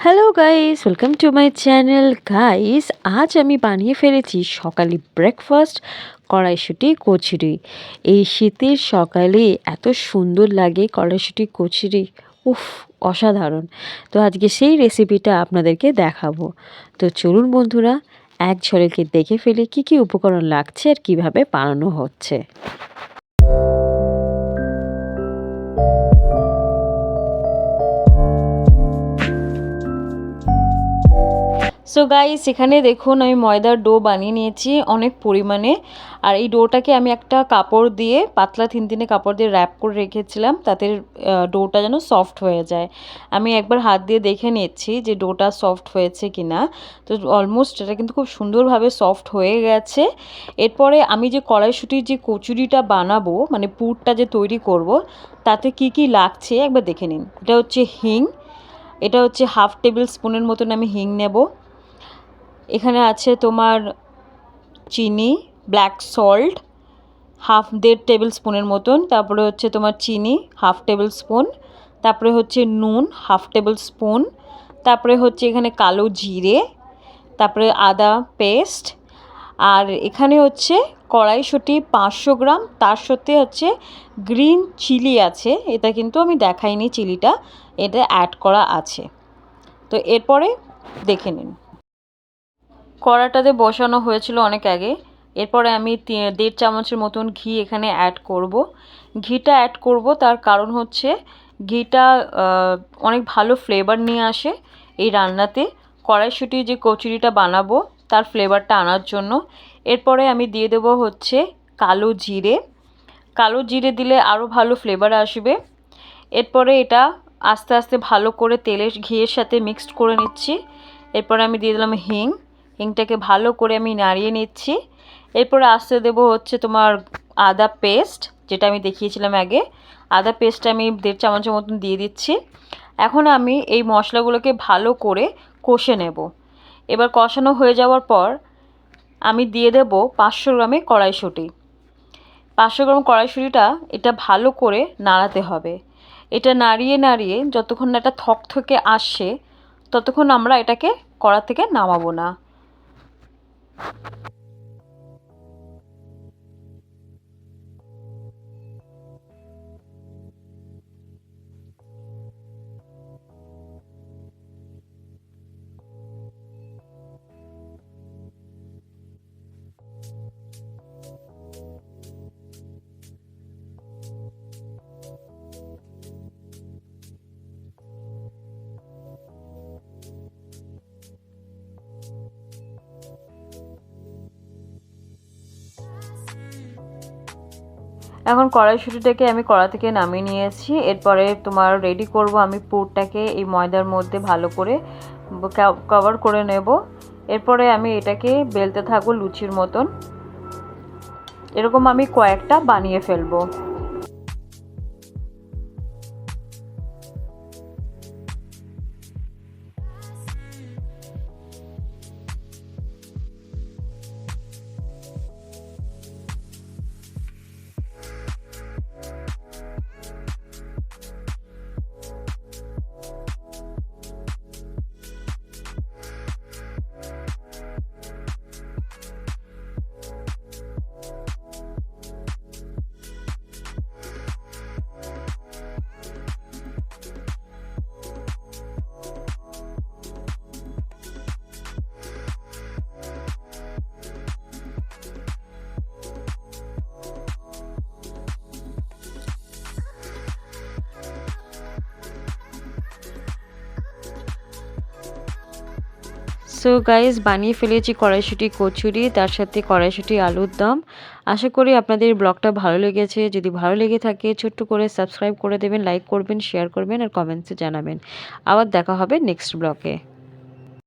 Hello guys, welcome to my channel. Guys, আজ আমি বানিয়ে ফেলেছি সকালে ব্রেকফাস্ট কড়াইশুঁটি কচুরি। এই শীতের সকালে এত সুন্দর লাগে কড়াইশুঁটি কচুরি, উফ, অসাধারণ। তো আজকে সেই রেসিপিটা আপনাদেরকে দেখাবো। তো চলুন বন্ধুরা, এক ঝলকে দেখে ফেলে কী কী উপকরণ লাগছে আর কীভাবে বানানো হচ্ছে। সো গাইস, এখানে দেখুন আমি ময়দার ডো বানিয়ে নিয়েছি অনেক পরিমাণে। আর এই ডোটাকে আমি একটা কাপড় দিয়ে, পাতলা থিনথিনে কাপড় দিয়ে র্যাপ করে রেখেছিলাম, তাতে ডোটা যেন সফট হয়ে যায়। আমি একবার হাত দিয়ে দেখে নিচ্ছি যে ডোটা সফট হয়েছে কি না। তো অলমোস্ট এটা কিন্তু খুব সুন্দরভাবে সফট হয়ে গেছে। এরপরে আমি যে কড়াইশুঁটির যে কচুরিটা বানাবো, মানে পুরটা যে তৈরি করব, তাতে কি কি লাগছে একবার দেখে নিন। এটা হচ্ছে হিং, এটা হচ্ছে 1/2 টেবিল স্পুনের মতন আমি হিং নেব। এখানে আছে তোমার চিনি, ব্ল্যাক সল্ট 1/2 টেবিল স্পুনের মতন। তারপরে হচ্ছে তোমার চিনি 1/2 টেবিল স্পুন। তারপরে হচ্ছে নুন 1/2 টেবিল স্পুন। তারপরে হচ্ছে এখানে কালো জিরে, তারপরে আদা পেস্ট। আর এখানে হচ্ছে কড়াইশুঁটি 500 গ্রাম, তার সাথে হচ্ছে গ্রিন চিলি আছে। এটা কিন্তু আমি দেখাইনি, চিলিটা এটা অ্যাড করা আছে। তো এরপরে দেখে নিন। কড়াটাতে বসানো হয়েছিল অনেক আগে। এরপরে আমি 1.5 চামচের মতন ঘি এখানে অ্যাড করব। ঘিটা অ্যাড করব তার কারণ হচ্ছে ঘিটা অনেক ভালো ফ্লেভার নিয়ে আসে এই রান্নাতে। কড়াইশুঁটি যে কচুরিটা বানাবো তার ফ্লেভারটা আনার জন্য। এরপরে আমি দিয়ে দেব হচ্ছে কালো জিরে। কালো জিরে দিলে আরও ভালো ফ্লেভার আসবে। এরপরে এটা আস্তে আস্তে ভালো করে ঘিয়ের সাথে মিক্সড করে নিচ্ছি। এরপরে আমি দিয়ে দিলাম হিং। হিংটাকে ভালো করে আমি নাড়িয়ে নিচ্ছি। এরপরে আস্তে দেব হচ্ছে তোমার আদা পেস্ট, যেটা আমি দেখিয়েছিলাম আগে। আদা পেস্টটা আমি 1.5 চামচের মতন দিয়ে দিচ্ছি। এখন আমি এই মশলাগুলোকে ভালো করে কষে নেব। এবার কষানো হয়ে যাওয়ার পর আমি দিয়ে দেব 500 গ্রামের কড়াইশুঁটি। 500 গ্রাম কড়াইশুঁটিটা এটা ভালো করে নাড়াতে হবে। এটা নাড়িয়ে নাড়িয়ে যতক্ষণ না এটা থকথকে আসে, ততক্ষণ আমরা এটাকে কড়া থেকে নামাবো না। এখন কড়াইশুঁটিটাকে আমি কড়া থেকে নামিয়ে নিয়েছি। এরপরে তোমার রেডি করব আমি পুরটাকে এই ময়দার মধ্যে ভালো করে কভার করে নেব। এরপরে আমি এটাকে বেলতে থাকবো লুচির মতন। এরকম আমি কয়েকটা বানিয়ে ফেলবো। সো গাইস, বানিয়ে ফেলেছি কড়াইশুঁটি কচুরি, তার সাথে কড়াইশুঁটি আলুর দম। আশা করি আপনাদের ব্লগটা ভালো লেগেছে। যদি ভালো লেগে থাকে ছোট্ট করে সাবস্ক্রাইব করে দেবেন, লাইক করবেন, শেয়ার করবেন আর কমেন্টসে জানাবেন। আবার দেখা হবে নেক্সট ব্লগে।